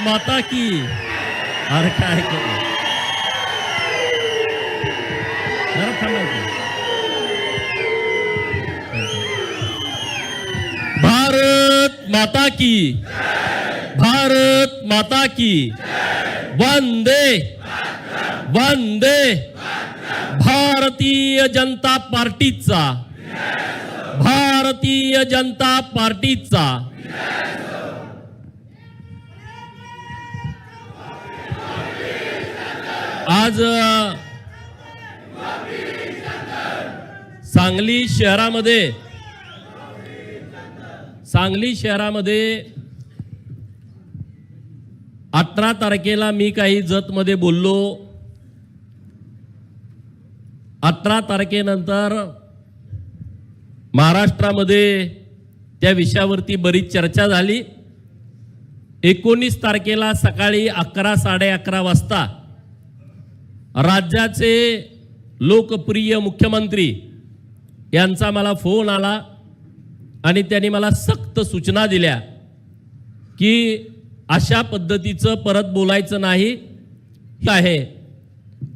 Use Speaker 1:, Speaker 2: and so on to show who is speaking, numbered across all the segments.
Speaker 1: माता की. अरे काय करू, जरा थांबायचं. भारत माता की, भारत माता की. वंदे वंदे. भारतीय जनता पार्टीचा, भारतीय जनता पार्टीचा. आज सांगली शहरामध्ये 18 तारखेला मी काही जतमध्ये बोललो. 18 तारखेनंतर महाराष्ट्रामध्ये त्या विषयावरती बरीच चर्चा झाली. 19 तारखेला सकाळी 11 साडे 11 वाजता राज्याचे लोकप्रिय मुख्यमंत्री यांचा मला फोन आला आणि त्यांनी मला सक्त सूचना दिल्या की अशा पद्धतीचं परत बोलायचं नाही आहे.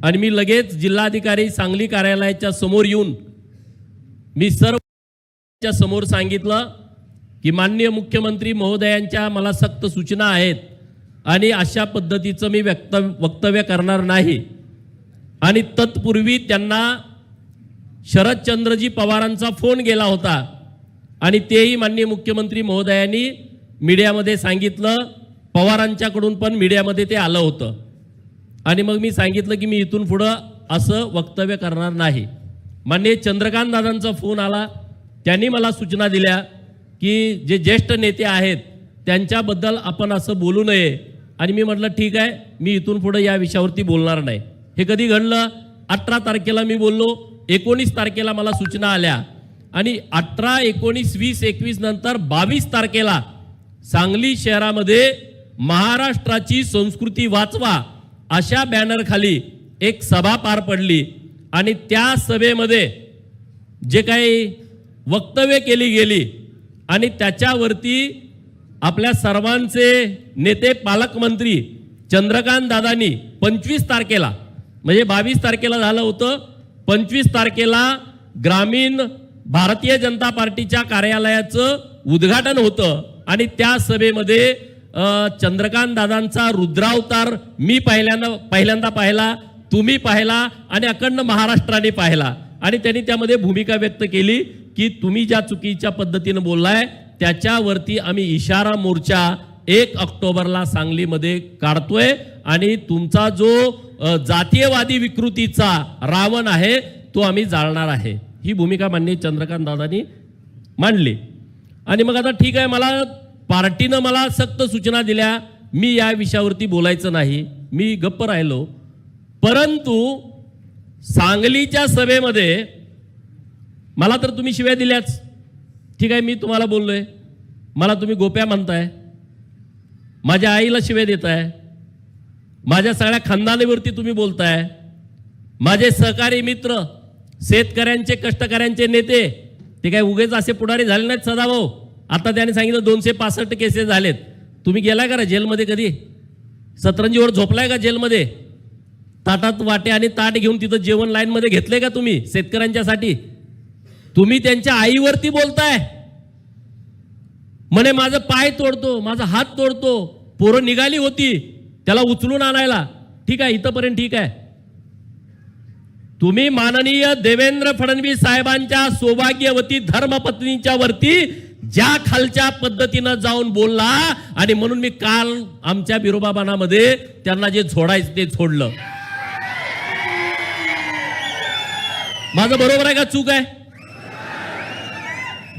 Speaker 1: आणि मी लगेच जिल्हाधिकारी सांगली कार्यालयाच्या समोर येऊन मी सर्वच्या समोर सांगितलं की माननीय मुख्यमंत्री महोदयांच्या मला सक्त सूचना आहेत आणि अशा पद्धतीचं मी वक्तव्य करणार नाही. आणि तत्पूर्वी त्यांना शरदचंद्रजी पवारांचा फोन गेला होता आणि तेही माननीय मुख्यमंत्री महोदयांनी मीडियामध्ये सांगितलं. पवारांच्याकडून पण मीडियामध्ये ते आलं होतं. आणि मग मी सांगितलं की मी इथून पुढं असं वक्तव्य करणार नाही. माननीय चंद्रकांत दादांचा फोन आला, त्यांनी मला सूचना दिल्या की जे ज्येष्ठ नेते आहेत त्यांच्याबद्दल आपण असं बोलू नये. आणि मी म्हटलं ठीक आहे, मी इथून पुढे या विषयावरती बोलणार नाही. हे कधी घडलं? 18 तारखेला मी बोललो, 19 तारखेला मला सूचना आल्या आणि 18, 19, 20, 21 नंतर 22 तारखेला सांगली शहरामध्ये महाराष्ट्राची संस्कृती वाचवा अशा बॅनर खाली एक सभा पार पडली. आणि त्या सभेमध्ये जे काही वक्तव्य केली गेली आणि त्याच्यावरती आपल्या सर्वांचे नेते पालकमंत्री चंद्रकांत दादांनी 25 तारखेला, म्हणजे 22 तारखेला झालं होतं, 25 तारखेला ग्रामीण भारतीय जनता पार्टीच्या कार्यालयाचं उद्घाटन होतं. आणि त्या सभेमध्ये चंद्रकांत दादांचा रुद्रावतार मी पहिल्यांदा पाहिला, तुम्ही पाहिला आणि अखंड महाराष्ट्राने पाहिला. आणि त्यांनी त्यामध्ये भूमिका व्यक्त केली की तुम्ही ज्या चुकीच्या पद्धतीनं बोललाय त्याच्यावरती आम्ही इशारा मोर्चा 1 ऑक्टोबरला सांगलीमध्ये काढतोय आणि तुमचा जो जातीयवादी विकृतीचा रावण आहे तो आम्ही जाळणार आहे. ही भूमिका माननीय चंद्रकांत दादांनी मांडली. आणि मग आता ठीक आहे, मला पार्टीनं मला सक्त सूचना दिल्या, मी या विषयावरती बोलायचं नाही, मी गप्प राहिलो. परंतु सांगलीच्या सभेमध्ये मला तर तुम्ही शिव्या दिल्याच. ठीक आहे, मी तुम्हाला बोललोय, मला तुम्ही गोप्या म्हणताय, माझ्या आईला शिव्या देताय, माझ्या सगळ्या खानदानीवरती तुम्ही बोलताय. माझे सहकारी मित्र, शेतकऱ्यांचे, कष्टकऱ्यांचे नेते, ते काय उगेच असे पुढारी झाले नाहीत सदाभाऊ. आता त्याने सांगितलं 265 केसेस झालेत. तुम्ही गेलाय का जेलमध्ये कधी? सतरंजीवर झोपलाय का जेलमध्ये? ताटात वाटे आणि ताट घेऊन तिथं जेवण लाईनमध्ये घेतलंय का तुम्ही शेतकऱ्यांच्यासाठी? तुम्ही त्यांच्या आईवरती बोलताय, म्हणे माझं पाय तोडतो, माझा हात तोडतो. पोरं निघाली होती त्याला उचलून आणायला. ठीक आहे, इथंपर्यंत ठीक आहे. तुम्ही माननीय देवेंद्र फडणवीस साहेबांच्या सौभाग्यवती धर्मपत्नीच्या वरती ज्या खालच्या पद्धतीनं जाऊन बोलला, आणि म्हणून मी काल आमच्या बिरोबाबानामध्ये त्यांना जे सोडायचं ते सोडलं. माझं बरोबर आहे का चूक आहे?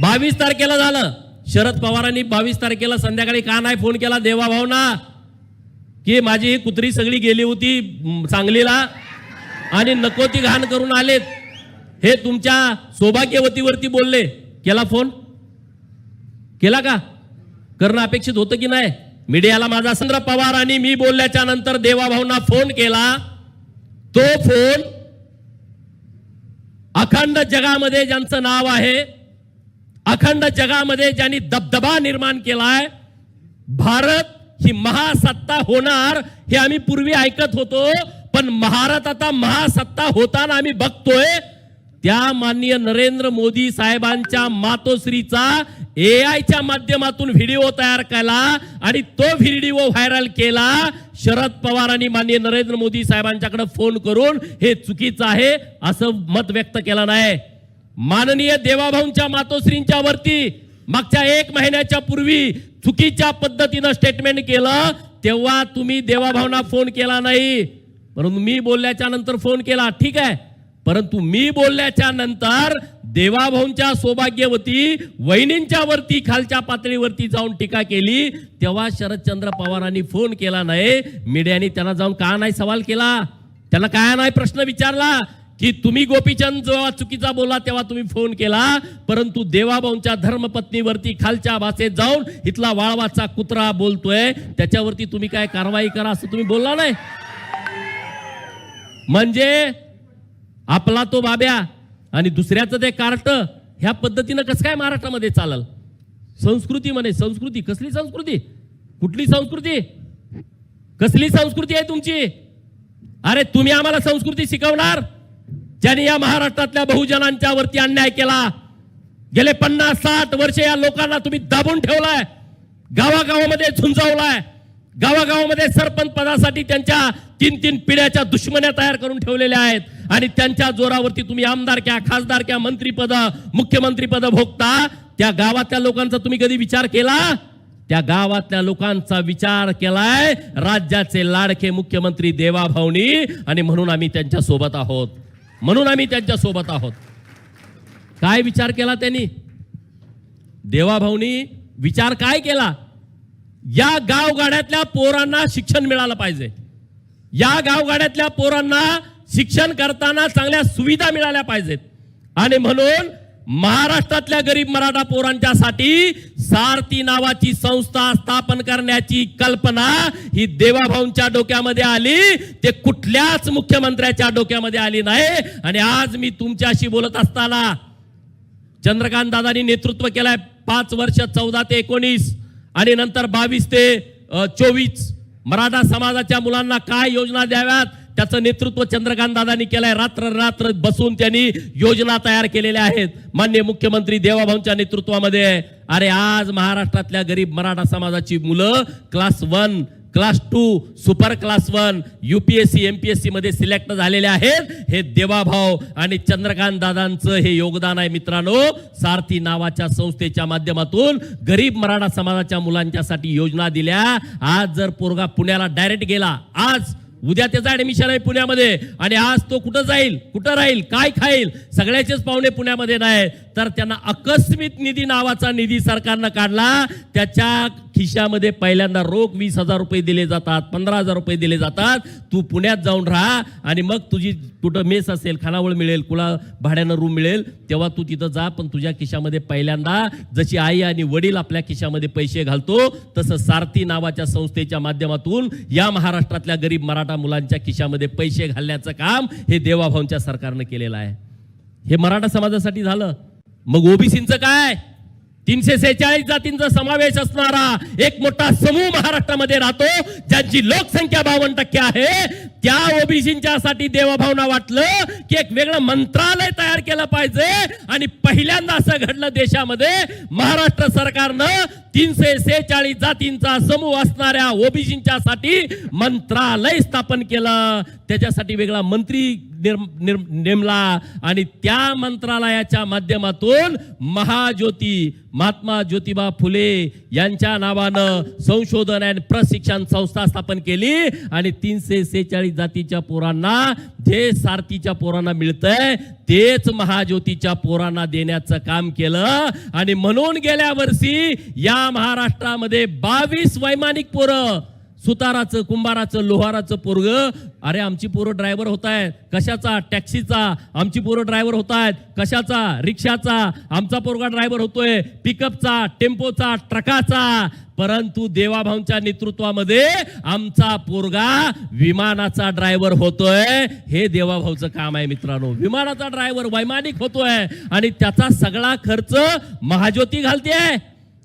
Speaker 1: 22 तारखेला झालं. शरद पवारांनी 22 तारखेला संध्याकाळी का नाही फोन केला देवाभावना की माझी ही कुत्री सगळी गेली होती सांगलीला आणि नको ती घाण करून आलेत, हे तुमच्या सौभाग्यवतीवरती बोलले. केला फोन? केला का? करणं अपेक्षित होतं की नाही? मीडियाला माझा चंद्र पवार आणि मी बोलल्याच्या नंतर देवाभावना फोन केला. तो फोन अखंड जगामध्ये ज्यांचं नाव आहे, अखंड जगामध्ये ज्यांनी दबदबा निर्माण केलाय, भारत ही महासत्ता होणार हे आम्ही पूर्वी ऐकत होतो, पण महाराष्ट्र आता महासत्ता होताना आम्ही बघतोय त्या माननीय नरेंद्र मोदी साहेबांच्या मातोश्रीचा AI च्या माध्यमातून व्हिडिओ तयार केला आणि तो व्हिडिओ व्हायरल केला. शरद पवारांनी माननीय नरेंद्र मोदी साहेबांच्याकडे फोन करून हे चुकीचं आहे असं मत व्यक्त केलं नाही. माननीय देवाभाऊंच्या मातोश्रींच्या वरती मागच्या 1 महिन्याच्या पूर्वी चुकीच्या पद्धतीनं स्टेटमेंट केलं, तेव्हा तुम्ही देवाभाऊंना फोन केला नाही, परंतु मी बोलल्याच्या नंतर फोन केला, ठीक आहे. परंतु मी बोलल्याच्या नंतर देवाभाऊंच्या सौभाग्यवती वहिनींच्या वरती खालच्या पातळीवरती जाऊन टीका केली, तेव्हा शरदचंद्र पवारांनी फोन केला नाही. मीडियाने त्यांना जाऊन का नाही सवाल केला, त्यांना काय नाही प्रश्न विचारला की तुम्ही गोपीचंद जेव्हा चुकीचा बोला तेव्हा तुम्ही फोन केला, परंतु देवाभाऊंच्या धर्मपत्नीवरती खालच्या भाषेत जाऊन इथला वाळवाचा कुत्रा बोलतोय त्याच्यावरती तुम्ही काय कारवाई करा असं तुम्ही बोलला नाही. म्हणजे आपला तो बाब्या आणि दुसऱ्याचं ते कार्ट ह्या पद्धतीनं कसं काय महाराष्ट्रामध्ये चालल. संस्कृती म्हणे, संस्कृती कसली संस्कृती, कुठली संस्कृती, कसली संस्कृती आहे तुमची. अरे तुम्ही आम्हाला संस्कृती शिकवणार ज्यांनी या महाराष्ट्रातल्या बहुजनांच्या वरती अन्याय केला. गेले 50-60 वर्ष या लोकांना तुम्ही दाबून ठेवलाय, गावागावामध्ये झुंजवलाय, गावागावामध्ये सरपंच पदासाठी त्यांच्या 3-3 पिढ्याच्या दुश्मन्या तयार करून ठेवलेल्या आहेत आणि त्यांच्या जोरावरती तुम्ही आमदारक्या, खासदारक्या, मंत्रीपद, मुख्यमंत्रीपद भोगता. त्या गावातल्या लोकांचा तुम्ही कधी विचार केला? त्या गावातल्या लोकांचा विचार केलाय राज्याचे लाडके मुख्यमंत्री देवाभाऊनी आणि म्हणून आम्ही त्यांच्या सोबत आहोत, म्हणून आम्ही त्यांच्या सोबत आहोत. काय विचार केला त्यांनी? देवाभाऊनी विचार काय केला? या गावगाड्यातल्या पोरांना शिक्षण मिळालं पाहिजे, या गावगाड्यातल्या पोरांना शिक्षण करताना चांगल्या सुविधा मिळाल्या पाहिजेत आणि म्हणून महाराष्ट्रातल्या गरीब मराठा पोरांच्यासाठी सारथी नावाची संस्था स्थापन करण्याची कल्पना ही देवाभाऊंच्या डोक्यामध्ये आली, ते कुठल्याच मुख्यमंत्र्याच्या डोक्यामध्ये आली नाही. आणि आज मी तुमच्याशी बोलत असताना चंद्रकांत दादांनी नेतृत्व केलंय 5 वर्ष 14 ते 19 आणि नंतर 22 ते 24 मराठा समाजाच्या मुलांना काय योजना द्याव्यात त्याचं नेतृत्व चंद्रकांत दादांनी केलंय. रात्र बसून त्यांनी योजना तयार केलेल्या आहेत माननीय मुख्यमंत्री देवाभाऊंच्या नेतृत्वामध्ये. अरे आज महाराष्ट्रातल्या गरीब मराठा समाजाची मुलं class 1, class 2, super class 1 UPSC MPSC मध्ये सिलेक्ट झालेले आहेत. हे देवाभाऊ आणि चंद्रकांत दादांचं हे योगदान आहे मित्रांनो. सारथी नावाच्या संस्थेच्या माध्यमातून गरीब मराठा समाजाच्या मुलांच्यासाठी योजना दिल्या. आज जर पोरगा पुण्याला डायरेक्ट गेला, आज उद्या त्याचं ऍडमिशन आहे पुण्यामध्ये आणि आज तो कुठं जाईल, कुठं राहील, काय खाईल, सगळ्याचेच पाहुणे पुण्यामध्ये नाही, तर त्यांना आकस्मिक निधी नावाचा निधी सरकारनं काढला. त्याच्या खिशामध्ये पहिल्यांदा रोख 20,000 रुपये दिले जातात, 15,000 रुपये दिले जातात. तू पुण्यात जाऊन राहा आणि मग तुझी कुठं मेस असेल, खानावळ मिळेल, कुला भाड्यानं रूम मिळेल, तेव्हा तू तिथं जा. पण तुझ्या खिशामध्ये पहिल्यांदा जशी आई आणि वडील आपल्या खिशामध्ये पैसे घालतो तसं सारथी नावाच्या संस्थेच्या माध्यमातून या महाराष्ट्रातल्या गरीब मराठा मुलांच्या खिशामध्ये पैसे घालण्याचं काम हे देवाभाऊंच्या सरकारनं केलेलं आहे. हे मराठा समाजासाठी झालं. मग ओबीसींचं काय? 346 जातींचा समावेश असणारा एक मोठा समूह महाराष्ट्रामध्ये राहतो, ज्यांची लोकसंख्या 52% आहे. त्या ओबीसींच्या साठी देवाभाऊंना वाटलं की एक वेगळं मंत्रालय तयार केलं पाहिजे आणि पहिल्यांदा असं घडलं देशामध्ये. महाराष्ट्र सरकारनं 346 जातींचा समूह असणाऱ्या ओबीसींच्या साठी मंत्रालय स्थापन केलं. त्याच्यासाठी वेगळा मंत्री नेमला आणि त्या मंत्रालयाच्या माध्यमातून महाज्योती महात्मा ज्योतिबा फुले यांच्या नावानं संशोधन आणि प्रशिक्षण संस्था स्थापन केली आणि 346 जातीच्या पोरांना जे सारथीच्या पोरांना मिळतंय तेच महाज्योतीच्या पोरांना देण्याचं काम केलं. आणि म्हणून गेल्या वर्षी या महाराष्ट्रामध्ये 22 वैमानिक पोरं, सुताराचं, कुंभाराचं, लोहाराचं पोरग, अरे आमची पोरं ड्रायव्हर होत आहेत कशाचा, टॅक्सीचा, आमची पोरं ड्रायव्हर होत आहेत कशाचा, रिक्षाचा, आमचा पोरगा ड्रायव्हर होतोय पिकअपचा, टेम्पोचा, ट्रकाचा. परंतु देवाभाऊंच्या नेतृत्वामध्ये आमचा पोरगा विमानाचा ड्रायव्हर होतोय. हे देवाभाऊचं काम आहे मित्रांनो. विमानाचा ड्रायव्हर वैमानिक होतोय आणि त्याचा सगळा खर्च महाज्योती घालते.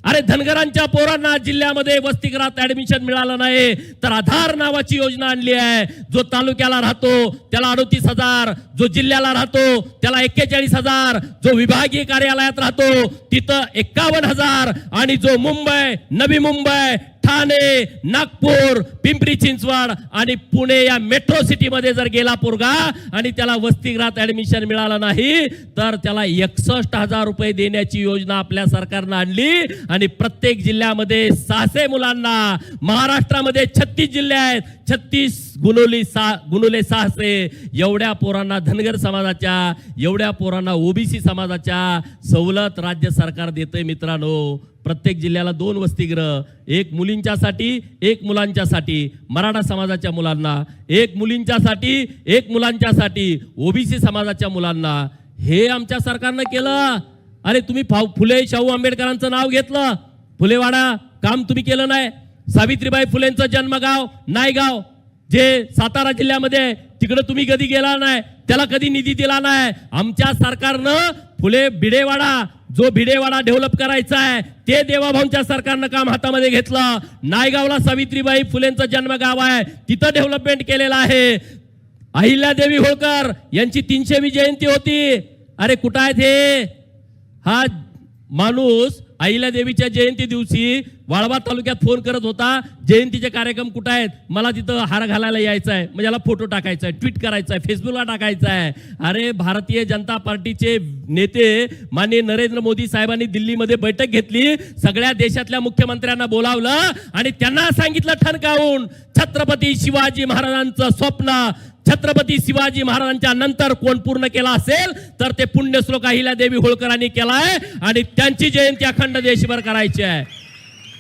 Speaker 1: अरे धनगरांच्या पोरांना जिल्ह्यामध्ये वसतिगृहात ऍडमिशन मिळालं नाही तर आधार नावाची योजना आणली आहे. जो तालुक्याला राहतो त्याला 38,000, जो जिल्ह्याला राहतो त्याला 41,000, जो विभागीय कार्यालयात राहतो तिथं 51,000 आणि जो मुंबई, नवी मुंबई, ठाणे, नागपूर, पिंपरी चिंचवड आणि पुणे या मेट्रो सिटी मध्ये जर गेला पोरगा आणि त्याला वसतिगृहात ऍडमिशन मिळालं नाही तर त्याला 61,000 रुपये देण्याची योजना आपल्या सरकारनं आणली. आणि प्रत्येक जिल्ह्यामध्ये 600 मुलांना, महाराष्ट्रामध्ये 36 जिल्हे आहेत, 36 गुणुले 600 एवढ्या पोरांना धनगर समाजाच्या, एवढ्या पोरांना ओबीसी समाजाच्या सवलत राज्य सरकार देतंय. मित्रांनो, प्रत्येक जिल्ह्याला 2 वसतिगृह, एक मुलींच्यासाठी एक मुलांच्यासाठी, मराठा समाजाच्या मुलांना, एक मुलींच्यासाठी एक मुलांच्यासाठी, ओबीसी समाजाच्या मुलांना. हे आमच्या सरकारनं केलं. अरे तुम्ही फुले शाहू आंबेडकरांचं नाव घेतलं, फुलेवाडा काम तुम्ही केलं नाही. सावित्रीबाई फुलेंचं जन्मगाव नायगाव जे सातारा जिल्ह्यामध्ये, तिकडे तुम्ही कधी गेला नाही, त्याला कधी निधी दिला नाही. आमच्या सरकारनं फुले भिडेवाडा, जो भिडेवाडा डेव्हलप करायचा आहे ते देवाभाऊंच्या सरकारनं काम हातामध्ये घेतलं. नायगावला सावित्रीबाई फुलेंचं जन्मगाव आहे, तिथं डेव्हलपमेंट केलेलं आहे. अहिल्यादेवी होळकर यांची 300वी जयंती होती. अरे कुठं आहेत हे? हा माणूस अहिल्यादेवीच्या जयंती दिवशी वाळवा तालुक्यात फोन करत होता, जयंतीचे कार्यक्रम कुठे आहेत, मला तिथं हार घालायला यायचं आहे, म्हणजे याला फोटो टाकायचा आहे, ट्विट करायचा आहे, फेसबुकला टाकायचा आहे. अरे भारतीय जनता पार्टीचे नेते माननीय नरेंद्र मोदी साहेबांनी दिल्लीमध्ये बैठक घेतली, सगळ्या देशातल्या मुख्यमंत्र्यांना बोलावलं आणि त्यांना सांगितलं ठणकावून, छत्रपती शिवाजी महाराजांचं स्वप्न छत्रपती शिवाजी महाराजांच्या नंतर कोण पूर्ण केला असेल तर ते पुण्यश्लोक अहिल्यादेवी होळकरांनी केलाय. आणि त्यांची जयंती अखंड देशभर करायची आहे,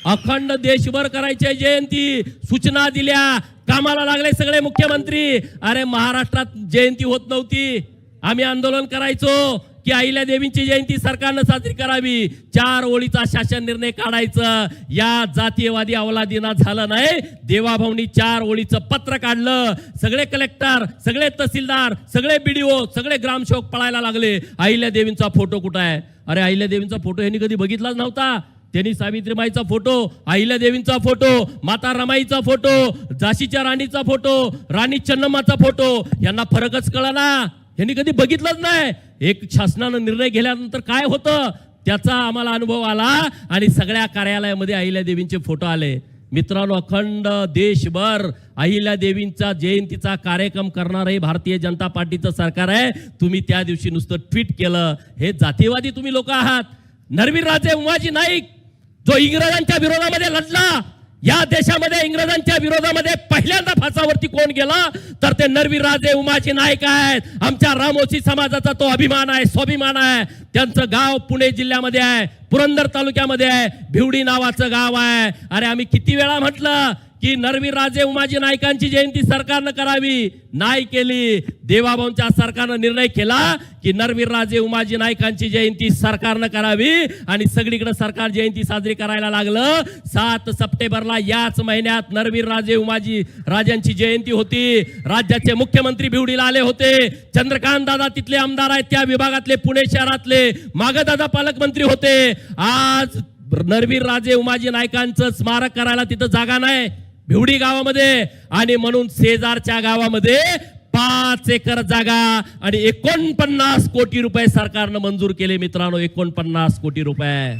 Speaker 1: अखंड देशभर करायची आहे जयंती. सूचना दिल्या, कामाला लागले सगळे मुख्यमंत्री. अरे महाराष्ट्रात जयंती होत नव्हती, आम्ही आंदोलन करायचो की अहिल्यादेवींची जयंती सरकारनं साजरी करावी. 4 ओळीचा शासन निर्णय काढायचं, या जातीयवादी अवलादीना झालं नाही. देवाभाऊंनी 4 ओळीचं पत्र काढलं. सगळे कलेक्टर, सगळे तहसीलदार, सगळे बीडीओ, सगळे ग्रामसेवक पळायला लागले. अहिल्यादेवींचा फोटो कुठं आहे? अरे अहिल्यादेवींचा फोटो यांनी कधी बघितलाच नव्हता. त्यांनी सावित्रीबाईचा फोटो, अहिल्यादेवींचा फोटो, माता रमाईचा फोटो, झाशीच्या राणीचा फोटो, राणी चन्नम्माचा फोटो, यांना फरकच कळना, यांनी कधी बघितलंच नाही. एक शासनानं निर्णय घेतल्यानंतर काय होतं त्याचा आम्हाला अनुभव आला आणि सगळ्या कार्यालयामध्ये अहिल्यादेवींचे फोटो आले. मित्रांनो, अखंड देशभर अहिल्यादेवींचा जयंतीचा कार्यक्रम करणारही भारतीय जनता पार्टीचं सरकार आहे. तुम्ही त्या दिवशी नुसतं ट्विट केलं, हे जातीवादी तुम्ही लोक आहात. नरवीर राजे उमाजी नाईक जो इंग्रजांच्या विरोधामध्ये लढला, या देशामध्ये इंग्रजांच्या विरोधामध्ये पहिल्यांदा फासावरती कोण गेला तर ते नरवीर राजे उमाजी नाईक आहेत. आमच्या रामोशी समाजाचा तो अभिमान आहे, स्वाभिमान आहे. त्यांचं गाव पुणे जिल्ह्यामध्ये आहे, पुरंदर तालुक्यामध्ये आहे, भिवडी नावाचं गाव आहे. अरे आम्ही किती वेळा म्हटलं की नरवीर राजे उमाजी नाईकांची जयंती सरकारनं करावी, नाही केली. देवाभाऊंच्या सरकारनं निर्णय केला की नरवीर राजे उमाजी नाईकांची जयंती सरकारनं करावी आणि सगळीकडे सरकार जयंती साजरी करायला लागलं. 7 सप्टेंबरला याच महिन्यात नरवीर राजे उमाजी राजांची जयंती होती. राज्याचे मुख्यमंत्री भिवडीला आले होते. चंद्रकांत दादा तिथले आमदार आहेत, त्या विभागातले, पुणे शहरातले. मागदादा पालकमंत्री होते. आज नरवीर राजे उमाजी नाईकांचं स्मारक करायला तिथं जागा नाही भिवडी गावामध्ये, आणि म्हणून शेजारच्या गावामध्ये 5 एकर जागा आणि 49 कोटी रुपये सरकारनं मंजूर केले. मित्रांनो, 49 कोटी रुपये.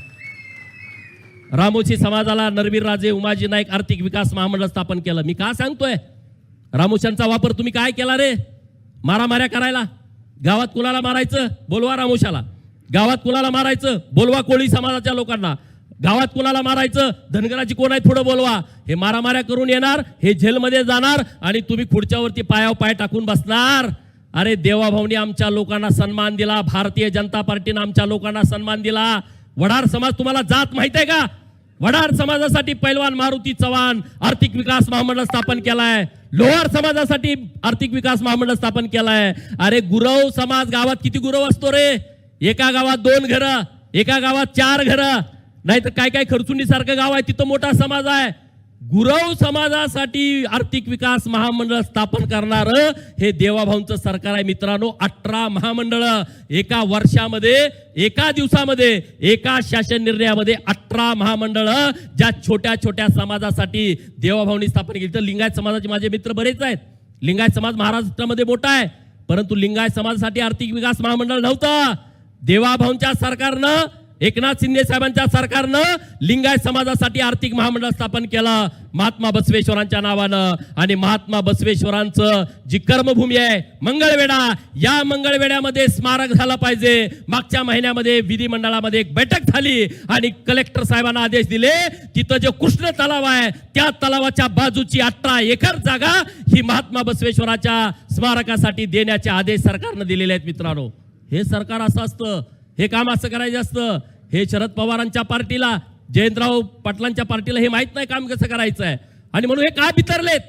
Speaker 1: रामोशी समाजाला नरवीर राजे उमाजी नाईक आर्थिक विकास महामंडळ स्थापन केलं. मी का सांगतोय? रामोशांचा वापर तुम्ही काय केला रे? मारामाऱ्या करायला. गावात कुणाला मारायचं? बोलवा रामोशाला. गावात कुणाला मारायचं? बोलवा कोळी समाजाच्या लोकांना. गावात कुणाला मारायचं? धनगराची कोण आहेत पुढे बोलवा. हे मारामाऱ्या करून येणार, हे जेलमध्ये जाणार आणि तुम्ही खुर्च्यावरती पायावर पाय टाकून बसणार. अरे देवाभाऊंनी आमच्या लोकांना सन्मान दिला, भारतीय जनता पार्टीने आमच्या लोकांना सन्मान दिला. वडार समाज तुम्हाला जात माहित आहे का? वडार समाजासाठी पैलवान मारुती चव्हाण आर्थिक विकास महामंडळ स्थापन केलाय. लोहार समाजासाठी आर्थिक विकास महामंडळ स्थापन केलाय. अरे गुरव समाज, गावात किती गुरव असतो रे? एका गावात 2 घरं, एका गावात 4 घरं, नाहीतर काय काय खरचुंडी सारखं गाव आहे तिथं मोठा समाज आहे. गुरव समाजासाठी आर्थिक विकास महामंडळ स्थापन करणार हे देवाभाऊंचं सरकार आहे मित्रांनो. 18 महामंडळ एका वर्षामध्ये, एका दिवसामध्ये, एका शासन निर्णयामध्ये 18 महामंडळ ज्या छोट्या छोट्या समाजासाठी देवाभाऊंनी स्थापन केली. तर लिंगायत समाजाचे माझे मित्र बरेच आहेत. लिंगायत समाज महाराष्ट्रामध्ये मोठा आहे, परंतु लिंगायत समाजासाठी आर्थिक विकास महामंडळ नव्हतं. देवाभाऊंच्या सरकारनं, एकनाथ शिंदे साहेबांच्या सरकारनं लिंगायत समाजासाठी आर्थिक महामंडळ स्थापन केलं महात्मा बसवेश्वरांच्या नावानं. आणि महात्मा बसवेश्वरांचं जी कर्मभूमी आहे मंगळवेढा, या मंगळवेढ्यामध्ये स्मारक झालं पाहिजे. मागच्या महिन्यामध्ये विधिमंडळामध्ये एक बैठक झाली आणि कलेक्टर साहेबांना आदेश दिले, तिथं जे कृष्ण तलाव आहे त्या तलावाच्या बाजूची 18 एकर जागा ही महात्मा बसवेश्वराच्या स्मारकासाठी देण्याचे आदेश सरकारनं दिलेले आहेत मित्रांनो. हे सरकार असं असतं, हे काम असं करायचं असतं. हे शरद पवारांच्या पार्टीला, जयंतराव पाटलांच्या पार्टीला हे माहित नाही काम कसं करायचं आहे. आणि म्हणून हे का बिथरलेत,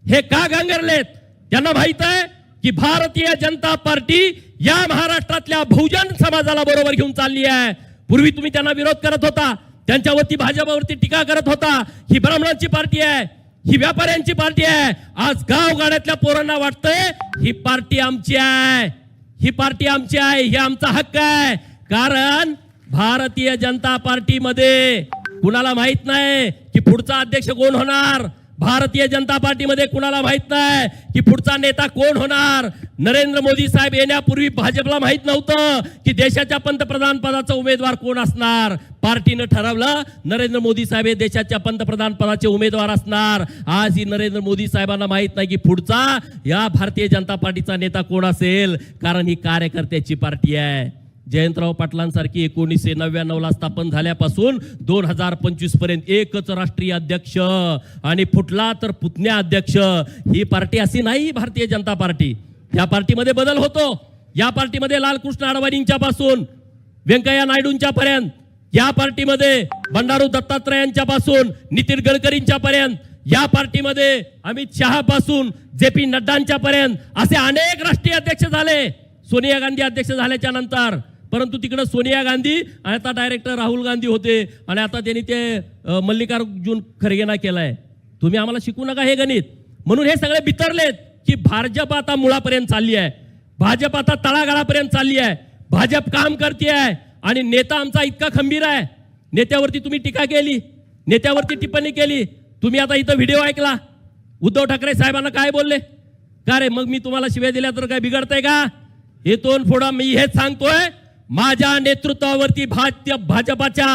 Speaker 1: हे का गांगरलेत? त्यांना माहित आहे की भारतीय जनता पार्टी या महाराष्ट्रातल्या बहुजन समाजाला बरोबर घेऊन चालली आहे. पूर्वी तुम्ही त्यांना विरोध करत होता, त्यांच्यावरती भाजपावरती टीका करत होता. ही ब्राह्मणांची पार्टी आहे, ही व्यापाऱ्यांची पार्टी आहे. आज गावगाड्यातल्या पोरांना वाटतंय ही पार्टी आमची आहे, ही पार्टी आमची आहे, ही आमचा हक्क आहे. कारण भारतीय जनता पार्टीमध्ये कुणाला माहित नाही की पुढचा अध्यक्ष कोण होणार. भारतीय जनता पार्टीमध्ये कुणाला माहित नाही की पुढचा नेता कोण होणार. नरेंद्र मोदी साहेब येण्यापूर्वी भाजपला माहित नव्हतं की देशाच्या पंतप्रधान पदाचा उमेदवार कोण असणार. पार्टीनं ठरवलं नरेंद्र मोदी साहेब हे देशाच्या पंतप्रधान पदाचे उमेदवार असणार. आज ही नरेंद्र मोदी साहेबांना माहित नाही की पुढचा या भारतीय जनता पार्टीचा नेता कोण असेल, कारण ही कार्यकर्त्याची पार्टी आहे. जयंतराव पाटलांसारखी 1999 स्थापन झाल्यापासून 2025 पर्यंत एकच राष्ट्रीय अध्यक्ष आणि फुटला तर पुतण्या अध्यक्ष. ही पार्टी अशी नाही भारतीय जनता पार्टी. या पार्टीमध्ये बदल होतो. या पार्टीमध्ये लालकृष्ण अडवाणींच्या पासून व्यंकय्या नायडूंच्या पर्यंत, या पार्टीमध्ये बंडारू दत्तात्रयांच्या पासून नितीन गडकरींच्या पर्यंत, या पार्टीमध्ये अमित शहा पासून JP नड्डांच्या पर्यंत असे अनेक राष्ट्रीय अध्यक्ष झाले. सोनिया गांधी अध्यक्ष झाल्याच्या नंतर, परंतु तिकडे सोनिया गांधी आणि आता डायरेक्टर राहुल गांधी होते आणि आता त्यांनी ते मल्लिकार्जुन खरगेंना केलाय. तुम्ही आम्हाला शिकू नका हे गणित. म्हणून हे सगळे बिथरलेत की भाजप आता मुळापर्यंत चालली आहे, भाजप आता तळागाळापर्यंत चालली आहे, भाजप काम करते आहे. आणि नेता आमचा इतका खंबीर आहे, नेत्यावरती तुम्ही टीका केली, नेत्यावरती टिप्पणी केली. तुम्ही आता इथं व्हिडिओ ऐकला, उद्धव ठाकरे साहेबांना काय बोलले का रे, मग मी तुम्हाला शिव्या दिल्या तर काय बिघडतंय का? हे तोंड फोडा. मी हेच सांगतोय, माझ्या नेतृत्वावरती भाजपाच्या,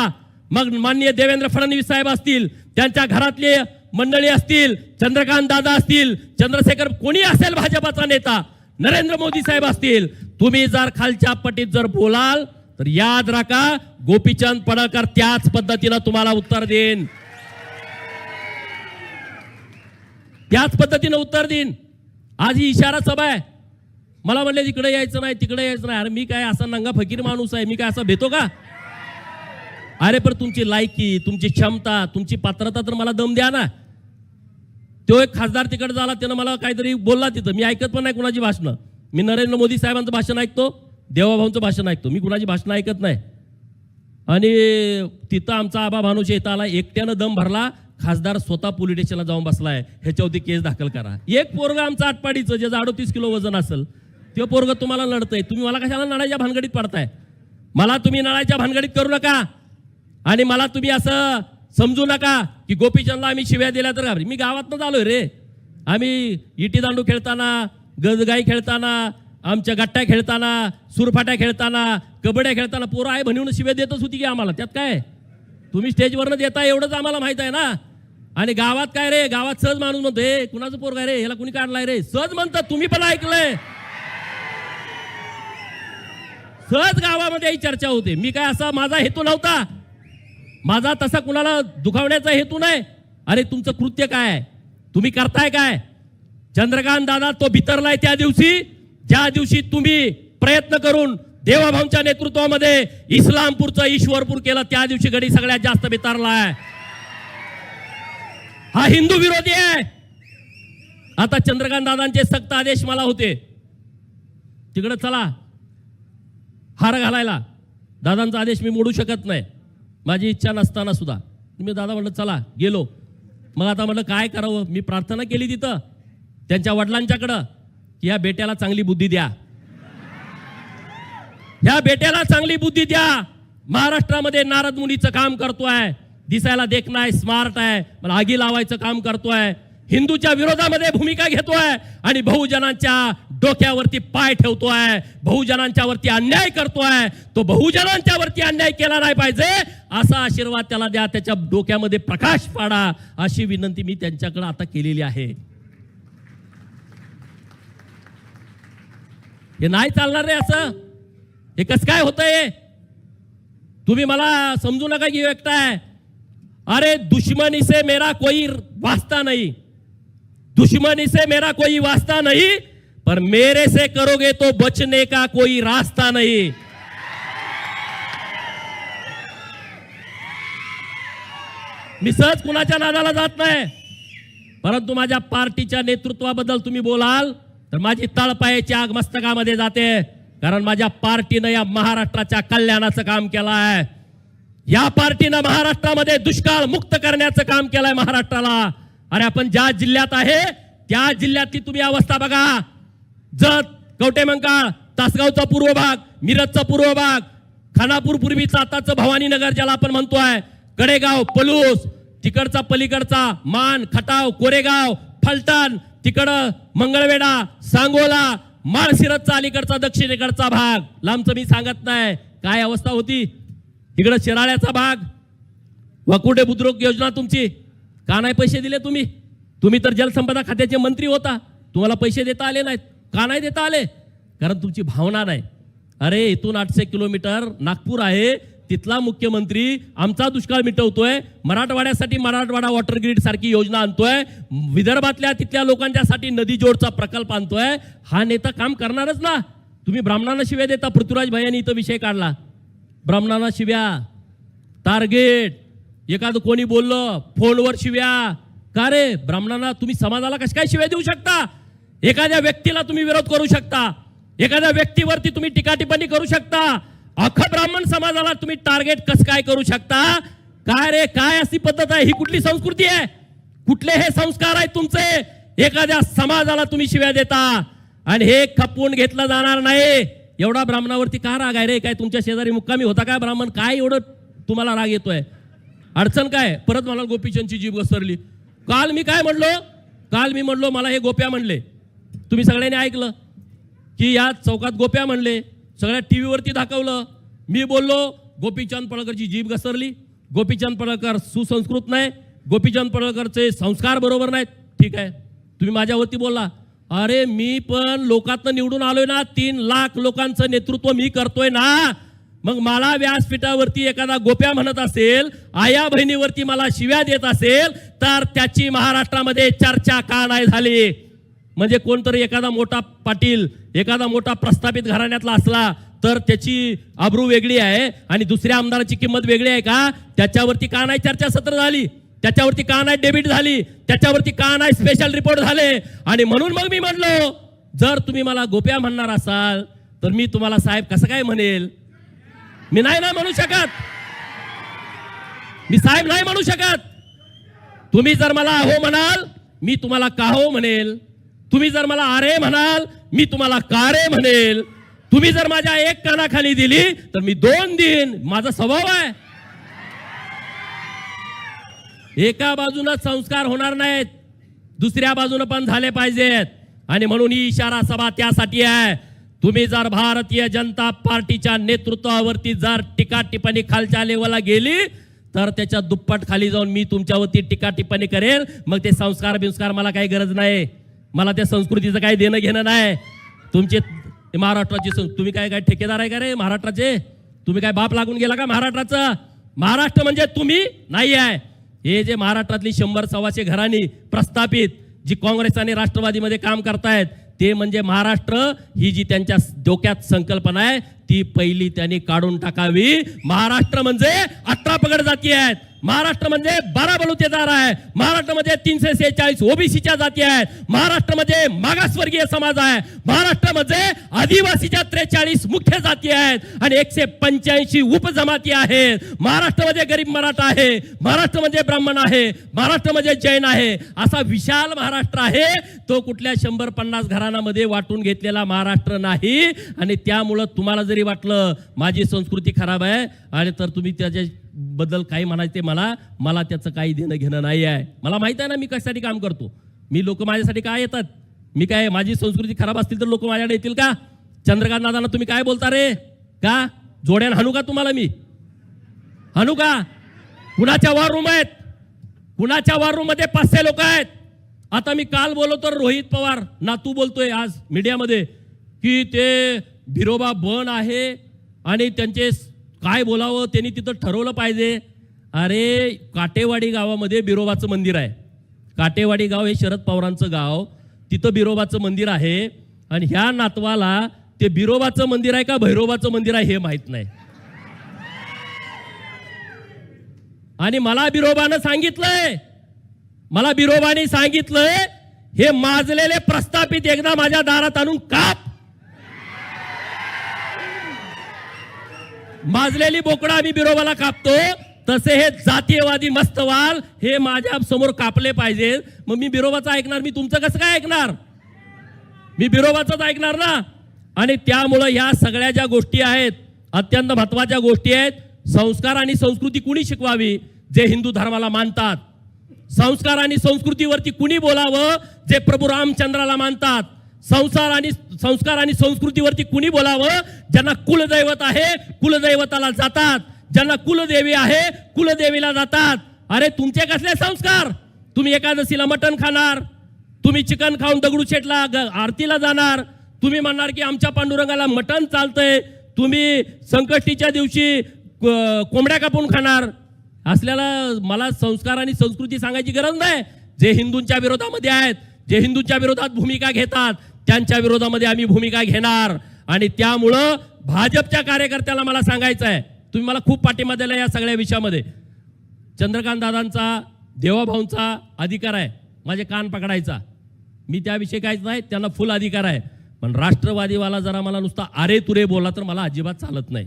Speaker 1: मग माननीय देवेंद्र फडणवीस साहेब असतील, त्यांच्या घरातले मंडळी असतील, चंद्रकांत दादा असतील, चंद्रशेखर कोणी असेल भाजपाचा नेता, नरेंद्र मोदी साहेब असतील, तुम्ही जर खालच्या पटीत जर बोलाल तर याद राखा गोपीचंद पडळकर त्याच पद्धतीनं तुम्हाला उत्तर देईन, त्याच पद्धतीनं उत्तर देईन. आज ही इशारा सभा आहे. मला म्हणले इकडे यायचं नाही, तिकडे यायचं नाही. अरे मी काय असा नंगा फकीर माणूस आहे, मी काय असा भेटो का? अरे पण तुमची लायकी, तुमची क्षमता, तुमची पात्रता तर मला दम द्या ना. तो एक खासदार तिकडे झाला, त्यानं मला काहीतरी बोलला तिथं, मी ऐकत पण नाही कुणाची भाषणं. मी नरेंद्र मोदी साहेबांचं भाषण ऐकतो, देवाभाऊंचं भाषण ऐकतो, मी कुणाची भाषणं ऐकत नाही. आणि तिथं आमचा आबा भानुशे इथं आला, एकट्यानं दम भरला, खासदार स्वतः पोलीस स्टेशनला जाऊन बसलाय, ह्याच्यावरती केस दाखल करा. एक पोरग आमचं आटपाडीचं ज्याचं 38 किलो वजन असेल, ते पोरग तुम्हाला लढतंय, तुम्ही मला कशाला नळाच्या भानगडीत पडताय? मला तुम्ही नळाच्या भानगडीत करू नका आणि मला तुम्ही असं समजू नका की गोपीचंदला आम्ही शिव्या दिल्या तर घाबरी. मी गावातनं आलोय रे. आम्ही इटी दांडू खेळताना, गजगाई खेळताना, आमच्या गट्ट्या खेळताना, सुरफाट्या खेळताना, कबड्या खेळताना पोरं आहे म्हणून शिव्या देतच होती की आम्हाला. त्यात काय, तुम्ही स्टेजवरनं देता एवढंच आम्हाला माहित आहे ना. आणि गावात काय रे, गावात सहज माणूस म्हणतो हे कुणाचं पोरग आहे रे, ह्याला कुणी काढलाय रे, सहज म्हणतात. तुम्ही पण ऐकलंय, सहज गावामध्ये ही चर्चा होते. मी काय असा माझा हेतू नव्हता, माझा तसा कुणाला दुखावण्याचा हेतू नाही. अरे तुमचं कृत्य काय आहे, तुम्ही करताय काय? चंद्रकांत दादा तो भितरलाय त्या दिवशी, ज्या दिवशी तुम्ही प्रयत्न करून देवाभाऊंच्या नेतृत्वामध्ये इस्लामपूरचं ईश्वरपूर केलं, त्या दिवशी गडी सगळ्यात जास्त भितरलाय. हा हिंदू विरोधी आहे. आता चंद्रकांत दादांचे सक्त आदेश मला होते, तिकडे चला हार घालायला. दादांचा आदेश मी मोडू शकत नाही, माझी इच्छा नसताना सुद्धा. मी दादा म्हणलं चला, गेलो. मग आता म्हटलं काय करावं, मी प्रार्थना केली तिथं त्यांच्या वडिलांच्याकडं की या बेट्याला चांगली बुद्धी द्या, ह्या बेट्याला चांगली बुद्धी द्या. महाराष्ट्रामध्ये नारद मुनीचं काम करतोय, दिसायला देखणं आहे, स्मार्ट आहे, मला आगी लावायचं काम करतोय, हिंदूच्या विरोधामध्ये भूमिका घेतोय आणि बहुजनांच्या डोक्यावरती पाय ठेवतोय, बहुजनांच्या वरती अन्याय करतोय. तो बहुजनांच्या वरती अन्याय केला नाही पाहिजे असा आशीर्वाद त्याला द्या, त्याच्या डोक्यामध्ये प्रकाश पाडा, अशी विनंती मी त्यांच्याकडे आता केलेली आहे. हे नाही चालणार रे असं, हे कसं काय होतंय? तुम्ही मला समजू नका की व्यक्ताय. अरे दुश्मनी से मेरा कोई वास्ता नहीं, दुश्मनी से मेरा कोई वास्ता नहीं, पर मेरे से करोगे तो बचने का कोई रास्ता नहीं. मी सहज कुणाच्या नादाला जात नाही, परंतु माझ्या पार्टीच्या नेतृत्वाबद्दल तुम्ही बोलाल तर माझी तळपायाची आग मस्तकामध्ये जाते. कारण माझ्या पार्टीनं या महाराष्ट्राच्या कल्याणाचं काम केलं आहे. या पार्टीनं महाराष्ट्रामध्ये दुष्काळ मुक्त करण्याचं काम केलंय महाराष्ट्राला. अरे आपण ज्या जिल्ह्यात आहे त्या जिल्ह्यातली तुम्ही अवस्था बघा. जत, कवटेमंकाळ, तासगावचा पूर्व भाग, मिरजचा पूर्व भाग, खानापूर पूर्वीचा आताचं भवानीनगर ज्याला आपण म्हणतोय, कडेगाव, पलूस, तिकडचा पलीकडचा मान, खटाव, कोरेगाव, फलटण, तिकडं मंगळवेढा, सांगोला, माळशिरसचा अलीकडचा दक्षिणेकडचा भाग, लांबचं मी सांगत नाही काय अवस्था होती. तिकडं शिराळ्याचा भाग, वकुडे बुद्रुक योजना तुमची का नाही पैसे दिले तुम्ही? तुम्ही तर जलसंपदा खात्याचे मंत्री होता, तुम्हाला पैसे देता आले नाहीत. का नाही देता आले? कारण तुमची भावना नाही. अरे इथून 800 किलोमीटर नागपूर आहे, तिथला मुख्यमंत्री आमचा दुष्काळ मिटवतोय, मराठवाड्यासाठी मराठवाडा वॉटर ग्रीड सारखी योजना आणतोय, विदर्भातल्या तिथल्या लोकांच्यासाठी नदी जोडचा प्रकल्प आणतोय. हा नेता काम करणारच ना. तुम्ही ब्राह्मणांना शिव्या देता. पृथ्वीराज भाईंनी इथं विषय काढला, ब्राह्मणांना शिव्या, टार्गेट, एखादं कोणी बोललं फोनवर शिव्या. का रे ब्राह्मणांना तुम्ही समाजाला कशा काय शिव्या देऊ शकता? एखाद्या व्यक्तीला तुम्ही विरोध करू शकता, एखाद्या व्यक्तीवरती तुम्ही टीका टिप्पणी करू शकता, अख्खा ब्राह्मण समाजाला तुम्ही टार्गेट कसं काय करू शकता? काय रे, काय अशी पद्धत आहे? ही कुठली संस्कृती आहे? कुठले हे संस्कार आहेत तुमचे? एखाद्या समाजाला तुम्ही शिव्या देता आणि हे खपवून घेतलं जाणार नाही. एवढा ब्राह्मणावरती का राग आहे रे? काय तुमच्या शेजारी मुक्कामी होता काय ब्राह्मण? काय एवढं तुम्हाला राग येतोय? अडचण काय? परत मला गोपीचंदची जीभ घसरली. काल मी काय म्हणलो? काल मी म्हणलो मला हे गोप्या म्हणले, तुम्ही सगळ्यांनी ऐकलं की या चौकात गोप्या म्हणले, सगळ्या टीव्हीवरती दाखवलं. मी बोललो गोपीचंद पडळकरची जीभ घसरली, गोपीचंद पडळकर सुसंस्कृत नाही, गोपीचंद पडळकरचे संस्कार बरोबर नाहीत. ठीक आहे, तुम्ही माझ्यावरती बोलला. अरे मी पण लोकांतनं निवडून आलोय ना, 3 लाख लोकांचं नेतृत्व मी करतोय ना. मग मला व्यासपीठावरती एखादा गोप्या म्हणत असेल, आया बहिणीवरती मला शिव्या देत असेल, तर त्याची महाराष्ट्रामध्ये चर्चा का नाही झाली? म्हणजे कोणतरी एखादा मोठा पाटील, एखादा मोठा प्रस्थापित घराण्यातला असला तर त्याची आबरू वेगळी आहे आणि दुसऱ्या आमदाराची किंमत वेगळी आहे का? त्याच्यावरती का नाही चर्चासत्र झाली? त्याच्यावरती का नाही डेबिट झाली? त्याच्यावरती का नाही स्पेशल रिपोर्ट झाले? आणि म्हणून मग मी म्हणलो, जर तुम्ही मला गोप्या म्हणणार असाल तर मी तुम्हाला साहेब कसं काय म्हणेल? मी नाही ना म्हणू शकत, मी साहेब नाही म्हणू शकत. तुम्ही जर मला हो म्हणाल मी तुम्हाला का हो म्हणेल. तुम्ही जर मला अरे म्हणाल मी तुम्हाला का रे म्हणेल. तुम्ही जर माझ्या एक कानाखाली दिली तर मी 2 देईन. माझा स्वभाव आहे. एका बाजूने संस्कार होणार नाहीत, दुसऱ्या बाजूने पण झाले पाहिजेत. आणि म्हणून ही इशारा सभा त्यासाठी आहे. तुम्ही जर भारतीय जनता पार्टीच्या नेतृत्वावरती जर टीका टिप्पणी खालच्या लेवलला गेली तर त्याच्या दुप्पट खाली जाऊन मी तुमच्यावरती टीका टिप्पणी करेल. मग ते संस्कार बिंस्कार मला काही गरज नाही, मला त्या संस्कृतीचं काही देणं घेणं नाही. तुमचे महाराष्ट्राचे तुम्ही काय काय ठेकेदार आहे का रे महाराष्ट्राचे? तुम्ही काय बाप लागून गेला का महाराष्ट्राचं? महाराष्ट्र म्हणजे तुम्ही नाही आहे. हे जे महाराष्ट्रातली 100-125 घरांनी प्रस्थापित जी काँग्रेस आणि राष्ट्रवादीमध्ये काम करतायत ते म्हणजे महाराष्ट्र ही जी त्यांच्या डोक्यात संकल्पना आहे ती पहिली त्यांनी काढून टाकावी. महाराष्ट्र म्हणजे 18 पगड जाती आहेत, महाराष्ट्र म्हणजे 12 बलुतेदार आहे, महाराष्ट्रामध्ये 346 ओबीसीच्या जाती आहेत, महाराष्ट्रामध्ये मागासवर्गीय समाज आहे, महाराष्ट्रामध्ये आदिवासीच्या 43 मुख्य जाती आहेत आणि 185 उपजमाती आहेत, महाराष्ट्रामध्ये गरीब मराठा आहे, महाराष्ट्रामध्ये ब्राह्मण आहे, महाराष्ट्रामध्ये जैन आहे, असा विशाल महाराष्ट्र आहे. तो कुठल्या 100-50 घराण्यामध्ये वाटून घेतलेला महाराष्ट्र नाही. आणि त्यामुळं तुम्हाला जरी वाटलं माझी संस्कृती खराब आहे आणि तर तुम्ही त्याच्या बद्दल काही म्हणायचे मला त्याचं काही देणं घेणं नाही आहे. मला माहित आहे ना मी कशासाठी काम करतो, मी लोक माझ्यासाठी काय येतात, मी काय माझी संस्कृती खराब असतील तर लोक माझ्याकडे येतील का? चंद्रकांत दादांना तुम्ही काय बोलता रे, का जोड्यान हाणू का तुम्हाला, मी हाणू का? कुणाच्या वॉर रूम आहेत, कुणाच्या वॉर रूम मध्ये 500 लोक आहेत. आता मी काल बोललो तर रोहित पवार नातू बोलतोय आज मीडियामध्ये की ते भिरोबा बन आहे आणि त्यांचे काय बोलावं त्यांनी तिथं ठरवलं पाहिजे. अरे काटेवाडी गावामध्ये बिरोबाचं मंदिर आहे, काटेवाडी गाव हे शरद पवारांचं गाव, तिथं बिरोबाचं मंदिर आहे आणि ह्या नातवाला ते बिरोबाचं मंदिर आहे का भैरोबाचं मंदिर आहे हे माहित नाही. आणि मला बिरोबानं सांगितलंय, मला बिरोबाने सांगितलंय हे माजलेले प्रस्थापित एकदा माझ्या दारात आणून काप, माजलेली बोकडा आम्ही बिरोबाला कापतो तसे हे जातीयवादी मस्तवाल हे माझ्या समोर कापले पाहिजे. मग मी बिरोबाचं ऐकणार, मी तुमचं कसं काय ऐकणार, मी बिरोबाचंच ऐकणार ना. आणि त्यामुळं ह्या सगळ्या ज्या गोष्टी आहेत अत्यंत महत्वाच्या गोष्टी आहेत. संस्कार आणि संस्कृती कुणी शिकवावी, जे हिंदू धर्माला मानतात. संस्कार आणि संस्कृतीवरती कुणी बोलावं, जे प्रभू रामचंद्राला मानतात. संस्कार आणि संस्कृतीवरती कुणी बोलावं, ज्यांना कुलदैवत आहे कुलदैवताला जातात, ज्यांना कुलदेवी आहे कुलदेवीला जातात. अरे तुमचे कसले संस्कार, तुम्ही एकादशीला मटण खाणार, तुम्ही चिकन खाऊन दगडूशेठला आरतीला जाणार, तुम्ही म्हणणार की आमच्या पांडुरंगाला मटण चालतंय, तुम्ही संकष्टीच्या दिवशी कोंबड्या कापून खाणार. असल्याला मला संस्कार आणि संस्कृती सांगायची गरज नाही. जे हिंदूंच्या विरोधामध्ये आहेत, जे हिंदूंच्या विरोधात भूमिका घेतात त्यांच्या विरोधामध्ये आम्ही भूमिका घेणार. आणि त्यामुळं भाजपच्या कार्यकर्त्याला मला सांगायचं आहे, तुम्ही मला खूप पाठिंबा दिला या सगळ्या विषयामध्ये. चंद्रकांत दादांचा देवाभाऊंचा अधिकार आहे माझे कान पकडायचा, मी त्याविषयी काहीच नाही, त्यांना फुल अधिकार आहे. पण राष्ट्रवादीवाला जरा मला नुसता अरे तुरे बोला तर मला अजिबात चालत नाही.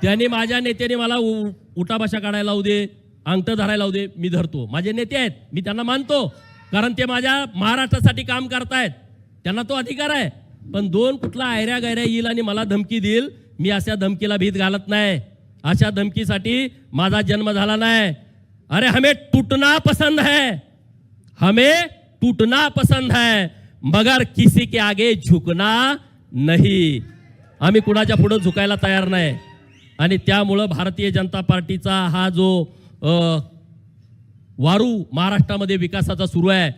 Speaker 1: त्यांनी माझ्या नेत्याने मला उठाभाषा काढायला लावू दे, अंगठ धरायला लावू दे, मी धरतो. माझे नेते आहेत, मी त्यांना मानतो, कारण ते माझ्या महाराष्ट्रासाठी काम करतायत, त्यांना तो अधिकार आहे. पण दोन कुठला आयऱ्या गैऱ्या येईल आणि मला धमकी देईल, मी अशा धमकीला भीत घालत नाही. अशा धमकीसाठी माझा जन्म झाला नाही. अरे हमें टूटना पसंद है, हमें टूटना पसंद है, मगर किसी के आगे झुकना नहीं. आम्ही कुणाच्या पुढे झुकायला तयार नाही. आणि त्यामुळं भारतीय जनता पार्टीचा हा जो वारू महाराष्ट्रामध्ये विकासाचा सुरू आहे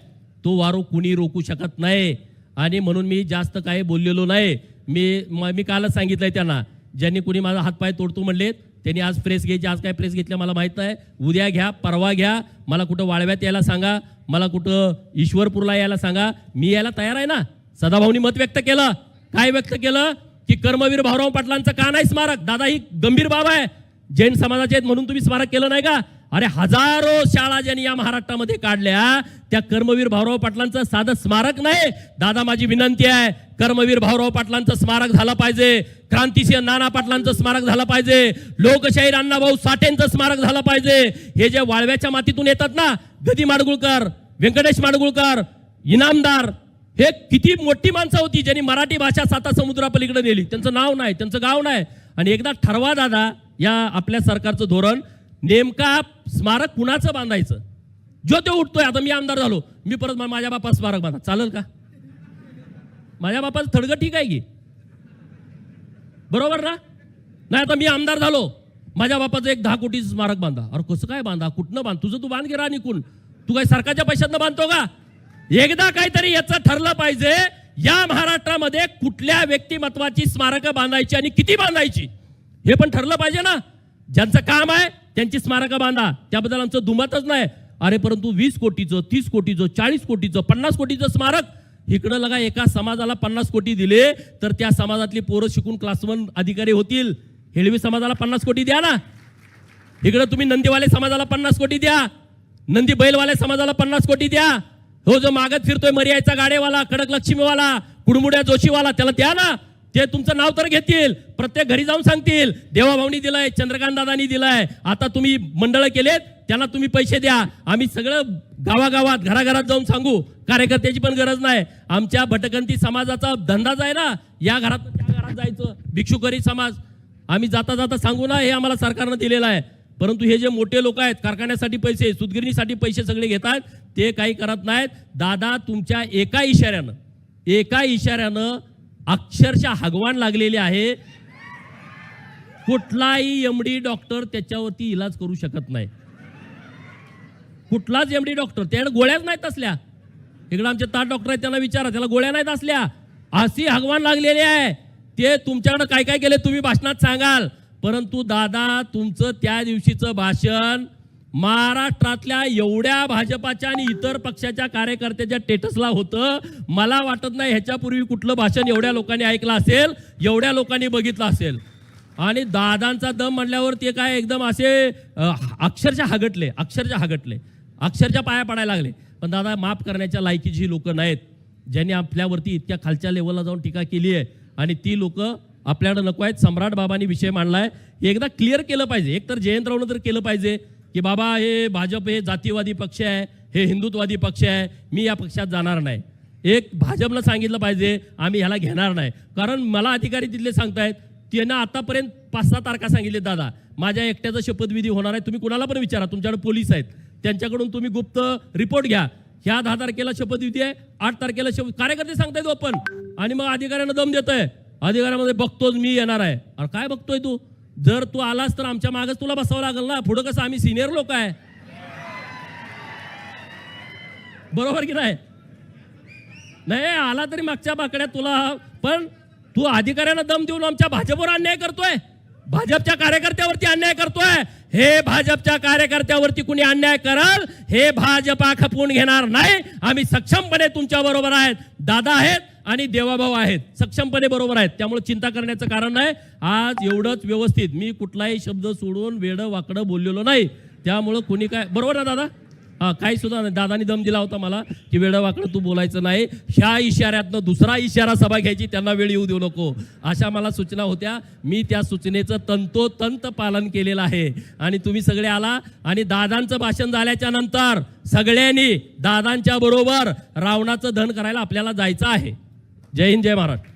Speaker 1: तो वारू कुणी रोखू शकत नाही. आणि म्हणून मी जास्त काही बोललेलो नाही. मी कालच सांगितलंय त्यांना, ज्यांनी कुणी माझा हातपाय तोडतो म्हणलेत त्यांनी आज प्रेस घ्यायची, आज काय प्रेस घेतल्या मला माहित नाही, उद्या घ्या परवा घ्या, मला कुठं वाळव्यात यायला सांगा, मला कुठं ईश्वरपूरला यायला सांगा, मी यायला तयार आहे ना. सदाभाऊनी मत व्यक्त केलं, काय व्यक्त केलं की कर्मवीर भाऊराव पाटलांचं का नाही स्मारक, दादा ही गंभीर बाब आहे, जैन समाजाचे आहेत म्हणून तुम्ही स्मारक केलं नाही का. अरे हजारो शाळा ज्यांनी या महाराष्ट्रामध्ये काढल्या त्या कर्मवीर भाऊराव पाटलांचं साधं स्मारक नाही. दादा माझी विनंती आहे, कर्मवीर भाऊराव पाटलांचं स्मारक झालं पाहिजे, क्रांतिसिंह नाना पाटलांचं स्मारक झालं पाहिजे, लोकशाहीर अण्णाभाऊ साठेंचं स्मारक झालं पाहिजे. हे जे वाळव्याच्या मातीतून येतात ना, गदी माडगुळकर, व्यंकटेश माडगुळकर, इनामदार, हे किती मोठी माणसं होती ज्यांनी मराठी भाषा 7 समुद्रापलीकडे नेली. त्यांचं नाव नाही, त्यांचं गाव नाही. आणि एकदा ठरवा दादा या आपल्या सरकारचं धोरण, नेमका स्मारक कुणाचं बांधायचं. जो तो उठतोय, आता मी आमदार झालो, मी परत माझ्या बापा स्मारक बांधा, चालेल का? माझ्या बापाचं थडगं ठीक आहे की, बरोबर ना? नाही आता मी आमदार झालो, माझ्या बापाचं एक 10 कोटी स्मारक बांधा. अरे कसं काय बांधा, कुठनं बांध, तुझं तू बांध घे निकून, तू काय सरकारच्या पैशातनं बांधतो का? एकदा काहीतरी याचं ठरलं पाहिजे, या महाराष्ट्रामध्ये कुठल्या व्यक्तिमत्वाची स्मारकं बांधायची आणि किती बांधायची हे पण ठरलं पाहिजे ना. ज्यांचं काम आहे त्यांची स्मारकं बांधा, त्याबद्दल आमचं दुमतच नाही. अरे परंतु 20 कोटीचं, 30 कोटीचं, 40 कोटीचं, 50 कोटीचं स्मारक, इकडं लगा एका समाजाला 50 कोटी दिले तर त्या समाजातली पोरं शिकून क्लास 1 अधिकारी होतील, हेळवी समाजाला 50 कोटी द्या ना. इकडे तुम्ही नंदीवाले समाजाला 50 कोटी द्या, नंदी बैलवाले समाजाला 50 कोटी द्या. हो जो मागत फिरतोय मर्यायचा गाडेवाला, कडक लक्ष्मीवाला, कुडमुड्या जोशीवाला, त्याला द्या ना. ते तुमचं नाव तर घेतील, प्रत्येक घरी जाऊन सांगतील देवाभाऊनी दिलाय, चंद्रकांत दादानी दिलाय. आता तुम्ही मंडळ केलेत, त्यांना तुम्ही पैसे द्या. आम्ही सगळं गावागावात घराघरात जाऊन सांगू. कार्यकर्त्याची पण गरज नाही. आमच्या भटकंती समाजाचा धंदाच आहे ना, या घरात त्या घरात जायचं. भिक्षुकरी समाज आम्ही जाता जाता सांगू ना, हे आम्हाला सरकारनं दिलेलं आहे. परंतु हे जे मोठे लोक आहेत, कारखान्यासाठी पैसे, सुतगिरणीसाठी पैसे सगळे घेतात, ते काही करत नाहीत. दादा तुमच्या एका इशाऱ्यानं अक्षरशः हगवान लागलेले आहे. कुठलाही एमडी डॉक्टर त्याच्यावरती इलाज करू शकत नाही. कुठलाच एमडी डॉक्टर, त्याला गोळ्याच नाहीत असल्या. इकडे आमचे ताट डॉक्टर आहेत, त्यांना विचारा, त्याला गोळ्या नाहीत असल्या. अशी हगवान लागलेली आहे. ते तुमच्याकडे काय काय केले तुम्ही भाषणात सांगाल. परंतु दादा तुमचं त्या दिवशीचं भाषण महाराष्ट्रातल्या एवढ्या भाजपाच्या आणि इतर पक्षाच्या कार्यकर्त्याच्या स्टेटसला होतं. मला वाटत नाही ह्याच्यापूर्वी कुठलं भाषण एवढ्या लोकांनी ऐकलं असेल, एवढ्या लोकांनी बघितलं असेल. आणि दादांचा दम म्हणल्यावर ते काय एकदम असे अक्षरशः हागटले, अक्षरशः पाया पडायला लागले. पण दादा माफ करण्याच्या लायकीची लोक नाहीत, ज्यांनी आपल्यावरती इतक्या खालच्या लेवलला जाऊन टीका केली आहे. आणि ती लोक आपल्याकडे नको आहेत. सम्राट बाबांनी विषय मांडलाय, एकदा क्लिअर केलं पाहिजे. एक तर जयंतरावनं तर केलं पाहिजे की बाबा हे भाजप हे जातीवादी पक्ष आहे, हे हिंदुत्ववादी पक्ष आहे, मी या पक्षात जाणार नाही. एक भाजपनं सांगितलं पाहिजे आम्ही ह्याला घेणार नाही. कारण मला अधिकारी तिथले सांगतायत, त्यांना आतापर्यंत 5-6 तारखा सांगितले. दादा माझ्या एकट्याचा शपथविधी होणार आहे, तुम्ही कुणाला पण विचारा, तुमच्याकडे पोलीस आहेत, त्यांच्याकडून तुम्ही गुप्त रिपोर्ट घ्या. ह्या 10 तारखेला शपथविधी आहे, 8 तारखेला कार्यकर्ते सांगतायत ओपन. आणि मग अधिकाऱ्यांना दम देत आहे, अधिकाऱ्यामध्ये बघतोच मी येणार आहे. अरे काय बघतोय तू? जर तू आलास तर आमच्या मागच तुला बसावं लागेल ना. पुढं कसं आम्ही सिनियर लोक आहे, बरोबर की नाही? नाही आला तरी मागच्या बाकड्यात तुला. पण तू अधिकाऱ्यांना दम देऊन आमच्या भाजपवर अन्याय करतोय, भाजपच्या कार्यकर्त्यावरती अन्याय करतोय. हे भाजपच्या कार्यकर्त्यावरती कुणी अन्याय कराल, हे भाजपा खपवून घेणार नाही. आम्ही सक्षमपणे तुमच्या बरोबर आहेत. दादा आहेत आणि देवाभाऊ आहेत, सक्षमपणे बरोबर आहेत. त्यामुळे चिंता करण्याचं कारण नाही. आज एवढंच व्यवस्थित, मी कुठलाही शब्द सोडून वेडं वाकडं बोललेलो नाही. त्यामुळं कुणी काय, बरोबर ना दादा? हां, काही सुद्धा नाही. दादानी दम दिला होता मला की वेडं वाकडं तू बोलायचं नाही. ह्या इशाऱ्यातनं दुसरा इशारा सभा घ्यायची, त्यांना वेळ येऊ देऊ नको, अशा मला सूचना होत्या. मी त्या सूचनेचं तंतोतंत पालन केलेलं आहे. आणि तुम्ही सगळे आला आणि दादांचं भाषण झाल्याच्या नंतर सगळ्यांनी दादांच्या बरोबर रावणाचं दहन करायला आपल्याला जायचं आहे. जय हिंद, जय महाराष्ट्र.